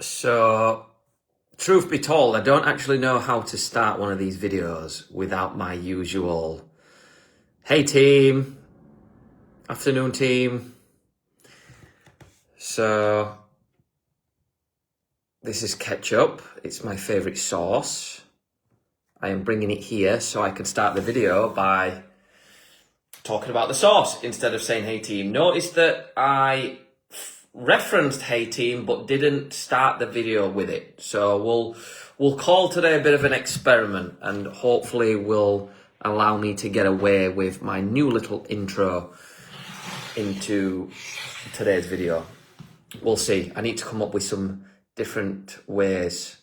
So, truth be told, I don't actually know how to start one of these videos without my usual, hey team, afternoon team. So, this is ketchup. It's my favourite sauce. I am bringing it here so I can start the video by talking about the sauce instead of saying hey team. Notice that I referenced hey team but didn't start the video with it. So we'll call today a bit of an experiment, and hopefully will allow me to get away with my new little intro into today's video. We'll see. I need to come up with some different ways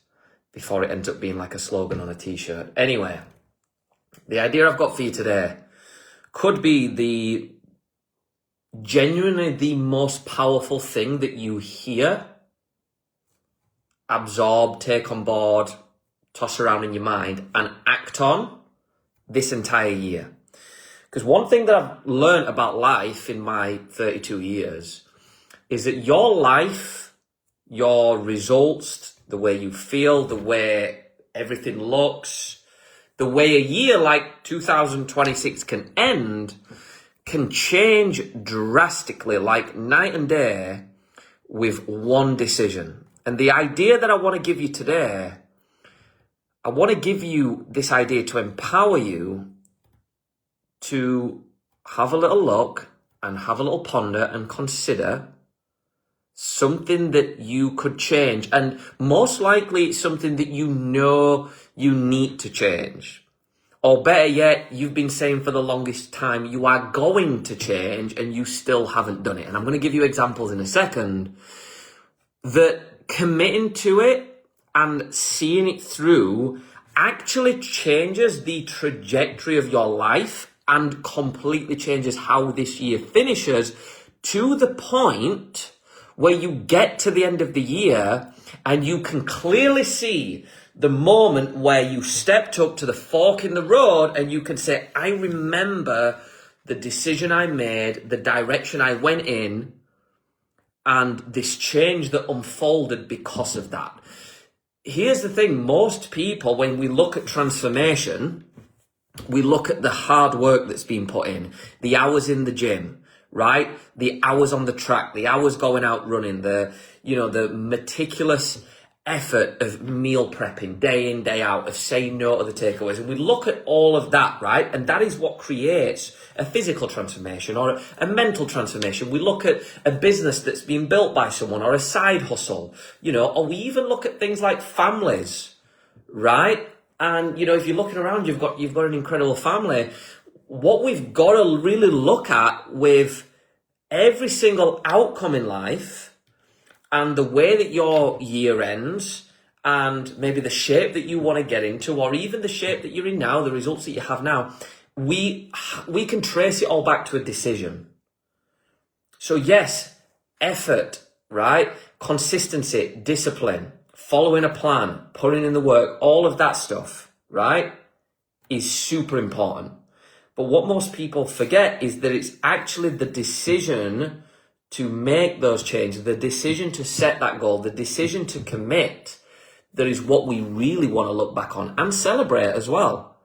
before it ends up being like a slogan on a t-shirt. Anyway, the idea I've got for you today could be genuinely the most powerful thing that you hear, absorb, take on board, toss around in your mind, and act on this entire year. Because one thing that I've learned about life in my 32 years is that your life, your results, the way you feel, the way everything looks, the way a year like 2026 can end, can change drastically, like night and day, with one decision. And the idea that I want to give you today, I want to give you this idea to empower you to have a little look and have a little ponder and consider something that you could change, and most likely it's something that you know you need to change. Or better yet, you've been saying for the longest time you are going to change and you still haven't done it. And I'm going to give you examples in a second that committing to it and seeing it through actually changes the trajectory of your life and completely changes how this year finishes, to the point where you get to the end of the year and you can clearly see the moment where you stepped up to the fork in the road and you can say, I remember the decision I made, the direction I went in, and this change that unfolded because of that. Here's the thing, most people, when we look at transformation, we look at the hard work that's been put in, the hours in the gym, right? The hours on the track, the hours going out running, the meticulous effort of meal prepping day in, day out, of saying no to the takeaways. And we look at all of that, right? And that is what creates a physical transformation or a mental transformation. We look at a business that's been built by someone, or a side hustle, or we even look at things like families, right? And, if you're looking around, you've got an incredible family. What we've got to really look at with every single outcome in life, and the way that your year ends, and maybe the shape that you want to get into, or even the shape that you're in now, the results that you have now, we can trace it all back to a decision. So yes, effort, right? Consistency, discipline, following a plan, putting in the work, all of that stuff, right, is super important. But what most people forget is that it's actually the decision to make those changes, the decision to set that goal, the decision to commit, that is what we really want to look back on and celebrate as well.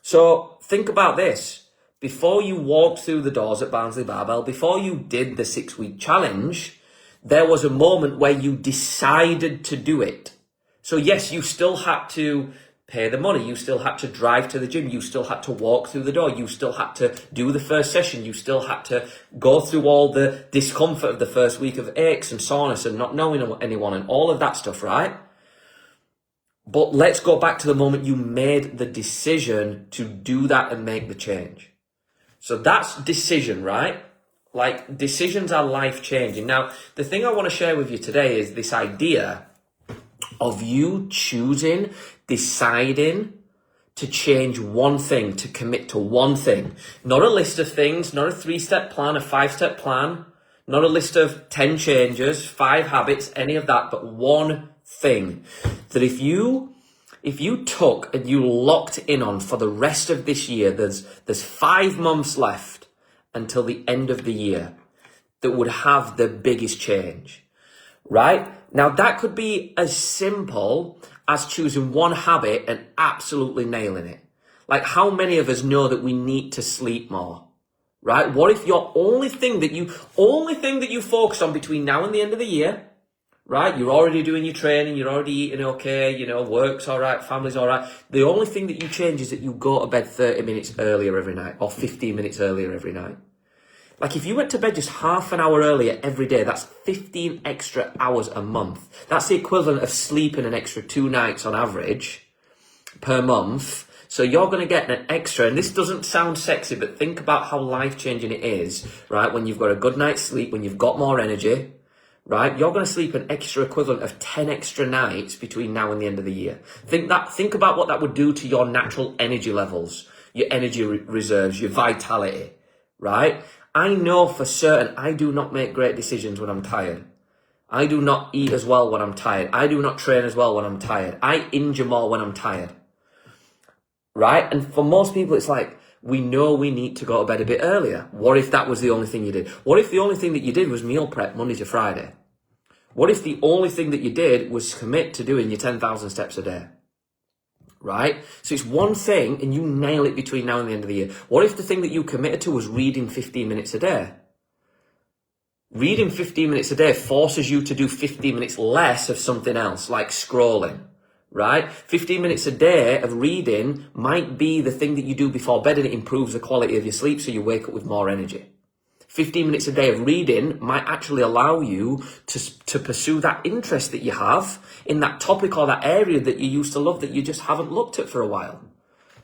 So think about this. Before you walked through the doors at Barnsley Barbell, before you did the 6-week challenge, there was a moment where you decided to do it. So yes, you still had to pay the money, you still had to drive to the gym, you still had to walk through the door, you still had to do the first session, you still had to go through all the discomfort of the first week of aches and soreness and not knowing anyone and all of that stuff, right? But let's go back to the moment you made the decision to do that and make the change. So that's decision, right? Like, decisions are life-changing. Now, the thing I want to share with you today is this idea of you choosing, deciding to change one thing, to commit to one thing. Not a list of things, not a 3-step plan, a 5-step plan, not a list of 10 changes, 5 habits, any of that, but one thing. That if you took and you locked in on for the rest of this year, there's 5 months left until the end of the year, that would have the biggest change. right? Now that could be as simple as choosing one habit and absolutely nailing it. Like, how many of us know that we need to sleep more, right? What if your only thing that you focus on between now and the end of the year, right? You're already doing your training, you're already eating okay, you know, work's all right, family's all right. The only thing that you change is that you go to bed 30 minutes earlier every night or 15 minutes earlier every night. Like, if you went to bed just half an hour earlier every day, that's 15 extra hours a month. That's the equivalent of sleeping an extra 2 nights on average per month. So you're going to get an extra, and this doesn't sound sexy, but think about how life-changing it is, right? When you've got a good night's sleep, when you've got more energy, right? You're going to sleep an extra equivalent of 10 extra nights between now and the end of the year. Think about what that would do to your natural energy levels, your energy reserves, your vitality, right? I know for certain I do not make great decisions when I'm tired. I do not eat as well when I'm tired. I do not train as well when I'm tired. I injure more when I'm tired. Right? And for most people, it's like, we know we need to go to bed a bit earlier. What if that was the only thing you did? What if the only thing that you did was meal prep Monday to Friday? What if the only thing that you did was commit to doing your 10,000 steps a day? Right? So it's one thing and you nail it between now and the end of the year. What if the thing that you committed to was reading 15 minutes a day? Reading 15 minutes a day forces you to do 15 minutes less of something else, like scrolling. Right? 15 minutes a day of reading might be the thing that you do before bed, and it improves the quality of your sleep so you wake up with more energy. 15 minutes a day of reading might actually allow you to pursue that interest that you have in that topic or that area that you used to love that you just haven't looked at for a while.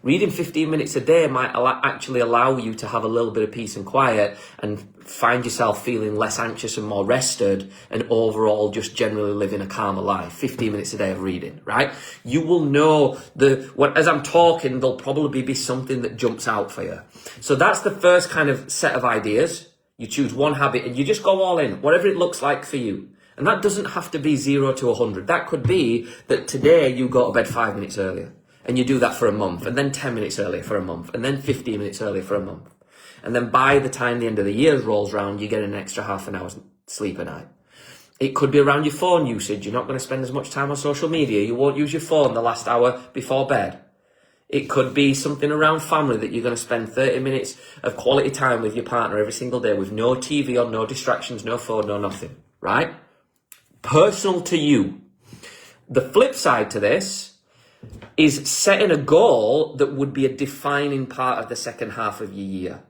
Reading 15 minutes a day might actually allow you to have a little bit of peace and quiet and find yourself feeling less anxious and more rested and overall just generally living a calmer life. 15 minutes a day of reading, right? You will know as I'm talking, there'll probably be something that jumps out for you. So that's the first kind of set of ideas. You choose one habit and you just go all in, whatever it looks like for you. And that doesn't have to be 0 to 100. That could be that today you go to bed 5 minutes earlier. And you do that for a month, and then 10 minutes earlier for a month, and then 15 minutes earlier for a month. And then by the time the end of the year rolls around, you get an extra half an hour's sleep a night. It could be around your phone usage. You're not going to spend as much time on social media. You won't use your phone the last hour before bed. It could be something around family that you're going to spend 30 minutes of quality time with your partner every single day with no TV on, no distractions, no phone, no nothing, right? Personal to you. The flip side to this is setting a goal that would be a defining part of the second half of your year.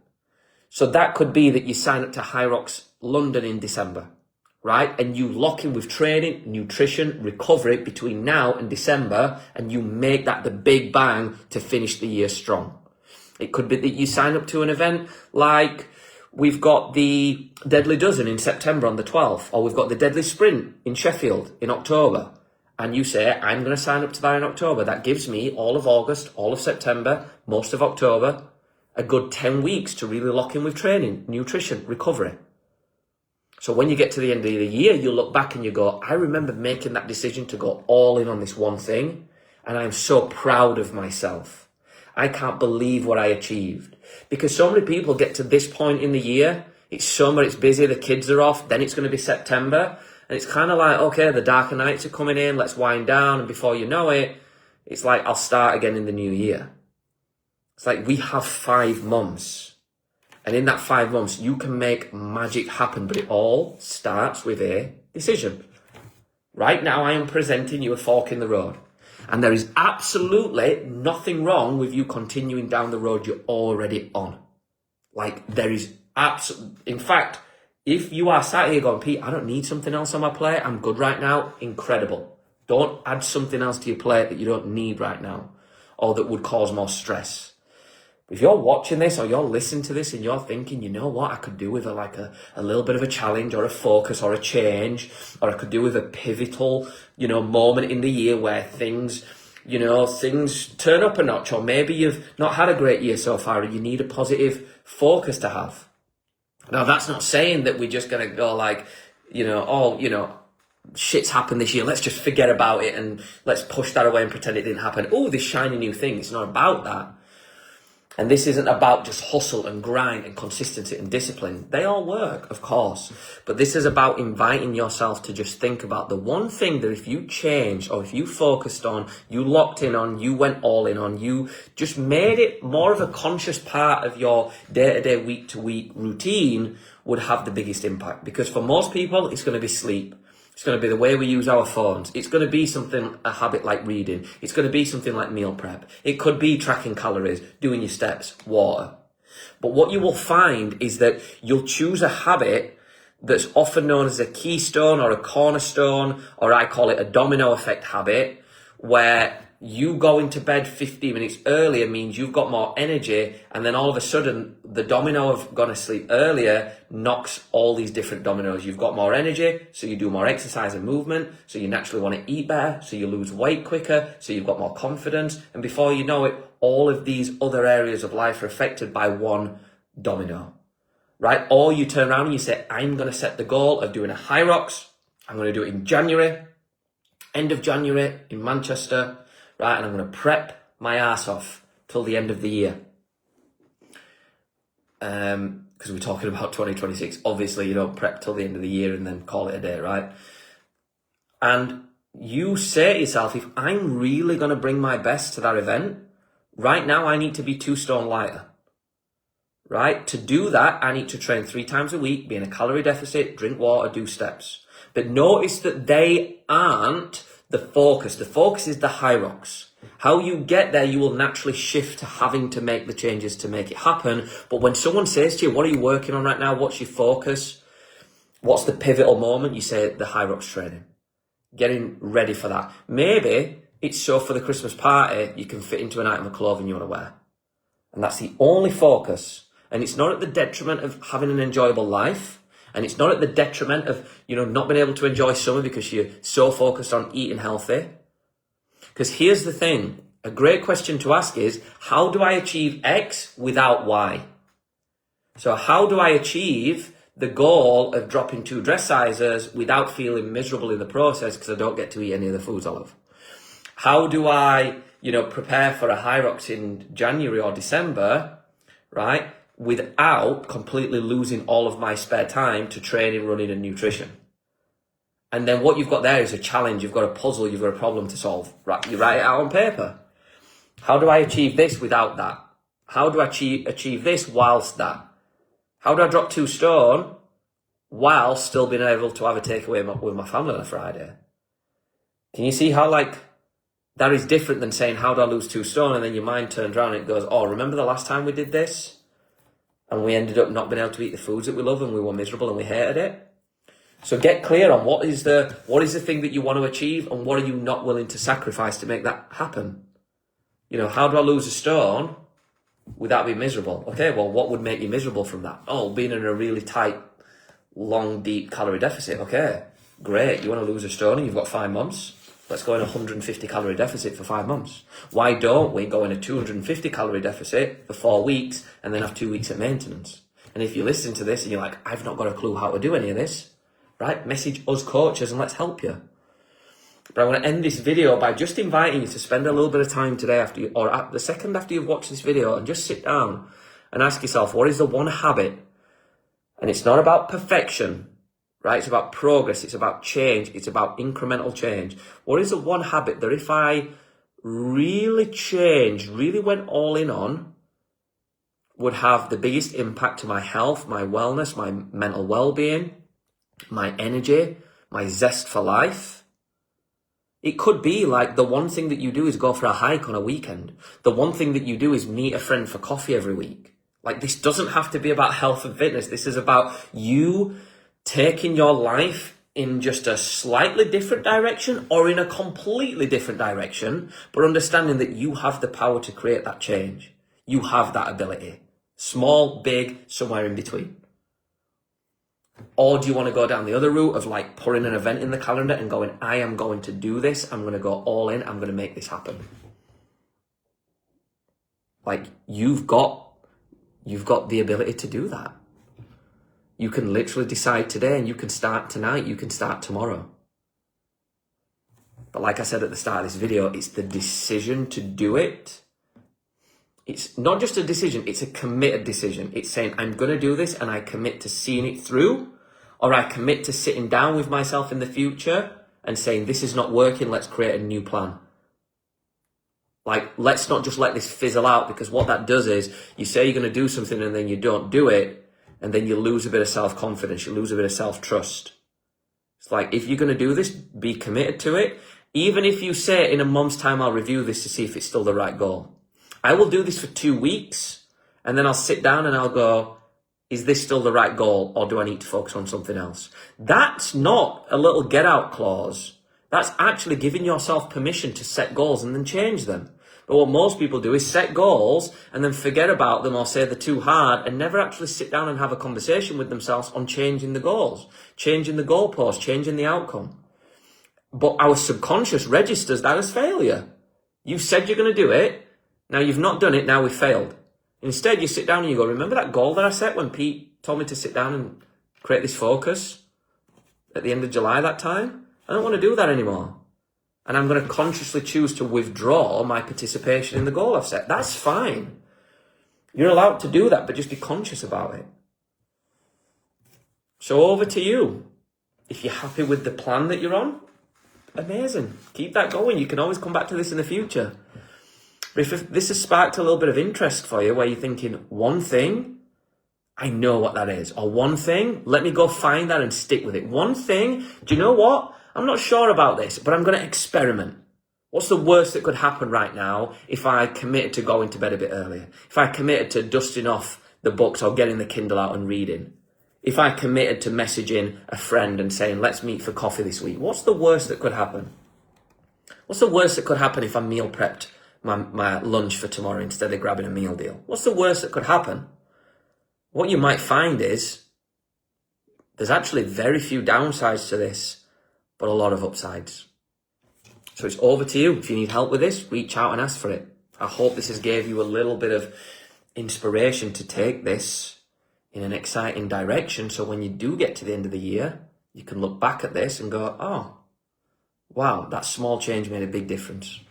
So that could be that you sign up to High Rocks London in December, right? And you lock in with training, nutrition, recovery between now and December, and you make that the big bang to finish the year strong. It could be that you sign up to an event like we've got the Deadly Dozen in September on the 12th, or we've got the Deadly Sprint in Sheffield in October. And you say, I'm going to sign up to that in October. That gives me all of August, all of September, most of October, a good 10 weeks to really lock in with training, nutrition, recovery. So when you get to the end of the year, you look back and you go, I remember making that decision to go all in on this one thing. And I'm so proud of myself. I can't believe what I achieved. Because so many people get to this point in the year. It's summer, it's busy, the kids are off. Then it's going to be September. And it's kind of like, okay, the darker nights are coming in, let's wind down. And before you know it, it's like, I'll start again in the new year. It's like we have 5 months. And in that 5 months, you can make magic happen. But it all starts with a decision. Right now, I am presenting you a fork in the road. And there is absolutely nothing wrong with you continuing down the road you're already on. Like, there is in fact, if you are sat here going, Pete, I don't need something else on my plate. I'm good right now. Incredible. Don't add something else to your plate that you don't need right now or that would cause more stress. If you're watching this or you're listening to this and you're thinking, you know what, I could do with a little bit of a challenge or a focus or a change, or I could do with a pivotal, moment in the year where things turn up a notch, or maybe you've not had a great year so far and you need a positive focus to have. Now, that's not saying that we're just going to go shit's happened this year. Let's just forget about it and let's push that away and pretend it didn't happen. Oh, this shiny new thing. It's not about that. And this isn't about just hustle and grind and consistency and discipline. They all work, of course. But this is about inviting yourself to just think about the one thing that if you changed or if you focused on, you locked in on, you went all in on, you just made it more of a conscious part of your day-to-day, week-to-week routine, would have the biggest impact. Because for most people, it's going to be sleep. It's going to be the way we use our phones. It's going to be a habit like reading. It's going to be something like meal prep. It could be tracking calories, doing your steps, water. But what you will find is that you'll choose a habit that's often known as a keystone or a cornerstone, or I call it a domino effect habit, where you going to bed 15 minutes earlier means you've got more energy, and then all of a sudden the domino of going to sleep earlier knocks all these different dominoes. You've got more energy, so you do more exercise and movement, so you naturally want to eat better, so you lose weight quicker, so you've got more confidence, and before you know it, all of these other areas of life are affected by one domino, right? Or you turn around and you say, I'm going to set the goal of doing a High Rocks. I'm going to do it in January, end of January in Manchester, right? And I'm going to prep my ass off till the end of the year. Because we're talking about 2026. Obviously, you don't prep till the end of the year and then call it a day, right? And you say to yourself, if I'm really going to bring my best to that event, right now I need to be 2 stone lighter, right? To do that, I need to train 3 times a week, be in a calorie deficit, drink water, do steps. But notice that they aren't the focus. The focus is the High Rocks. How you get there, you will naturally shift to having to make the changes to make it happen. But when someone says to you, what are you working on right now? What's your focus? What's the pivotal moment? You say the High Rocks training. Getting ready for that. Maybe it's so for the Christmas party, you can fit into an item of clothing you want to wear. And that's the only focus. And it's not at the detriment of having an enjoyable life. And it's not at the detriment of, not being able to enjoy summer because you're so focused on eating healthy. Because here's the thing, a great question to ask is, how do I achieve X without Y? So how do I achieve the goal of dropping 2 dress sizes without feeling miserable in the process because I don't get to eat any of the foods I love? How do I, prepare for a High Rocks in January or December, right? Without completely losing all of my spare time to training, running and nutrition. And then what you've got there is a challenge, you've got a puzzle, you've got a problem to solve. Right? You write it out on paper. How do I achieve this without that? How do I achieve this whilst that? How do I drop 2 stone while still being able to have a takeaway with my family on a Friday? Can you see how that is different than saying, how do I lose 2 stone? And then your mind turns around and it goes, oh, remember the last time we did this? And we ended up not being able to eat the foods that we love and we were miserable and we hated it. So get clear on what is the thing that you want to achieve and what are you not willing to sacrifice to make that happen? How do I lose a stone without being miserable? Okay, well, what would make you miserable from that? Oh, being in a really tight, long, deep calorie deficit. Okay, great. You want to lose a stone and you've got 5 months. Let's go in a 150 calorie deficit for 5 months. Why don't we go in a 250 calorie deficit for 4 weeks and then have 2 weeks of maintenance? And if you listen to this and you're like, I've not got a clue how to do any of this, right? Message us coaches and let's help you. But I want to end this video by just inviting you to spend a little bit of time today the second after you've watched this video, and just sit down and ask yourself, what is the one habit? And it's not about perfection. Right? It's about progress. It's about change. It's about incremental change. What is the one habit that if I really changed, really went all in on, would have the biggest impact to my health, my wellness, my mental well-being, my energy, my zest for life? It could be like the one thing that you do is go for a hike on a weekend. The one thing that you do is meet a friend for coffee every week. This doesn't have to be about health and fitness. This is about you taking your life in just a slightly different direction or in a completely different direction, but understanding that you have the power to create that change. You have that ability. Small, big, somewhere in between. Or do you want to go down the other route of putting an event in the calendar and going, I am going to do this. I'm going to go all in. I'm going to make this happen. You've got the ability to do that. You can literally decide today and you can start tonight, you can start tomorrow. But like I said at the start of this video, it's the decision to do it It's not just a decision, it's a committed decision. It's saying, I'm going to do this and I commit to seeing it through, or I commit to sitting down with myself in the future and saying, this is not working, let's create a new plan. Like, let's not just let this fizzle out, because what that does is you say you're going to do something and then you don't do it, and then you lose a bit of self-confidence, you lose a bit of self-trust. It's like, if you're going to do this, be committed to it. Even if you say in a month's time, I'll review this to see if it's still the right goal. I will do this for 2 weeks, and then I'll sit down and I'll go, is this still the right goal, or do I need to focus on something else? That's not a little get out clause. That's actually giving yourself permission to set goals and then change them. But what most people do is set goals and then forget about them or say they're too hard and never actually sit down and have a conversation with themselves on changing the goals, changing the goalposts, changing the outcome. But our subconscious registers that as failure. You said you're going to do it. Now you've not done it. Now we've failed. Instead, you sit down and you go, remember that goal that I set when Pete told me to sit down and create this focus at the end of July that time? I don't want to do that anymore. And I'm going to consciously choose to withdraw my participation in the goal I've set. That's fine. You're allowed to do that, but just be conscious about it. So over to you. If you're happy with the plan that you're on, amazing. Keep that going. You can always come back to this in the future. But if this has sparked a little bit of interest for you, where you're thinking, one thing, I know what that is. Or one thing, let me go find that and stick with it. One thing, do you know what? I'm not sure about this, but I'm going to experiment. What's the worst that could happen right now if I committed to going to bed a bit earlier? If I committed to dusting off the books or getting the Kindle out and reading? If I committed to messaging a friend and saying, let's meet for coffee this week? What's the worst that could happen? What's the worst that could happen if I meal prepped my lunch for tomorrow instead of grabbing a meal deal? What's the worst that could happen? What you might find is there's actually very few downsides to this, but a lot of upsides. So it's over to you. If you need help with this, reach out and ask for it. I hope this has gave you a little bit of inspiration to take this in an exciting direction. So when you do get to the end of the year, you can look back at this and go, oh, wow, that small change made a big difference.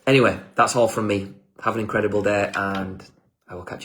Anyway, that's all from me. Have an incredible day, and I will catch you soon.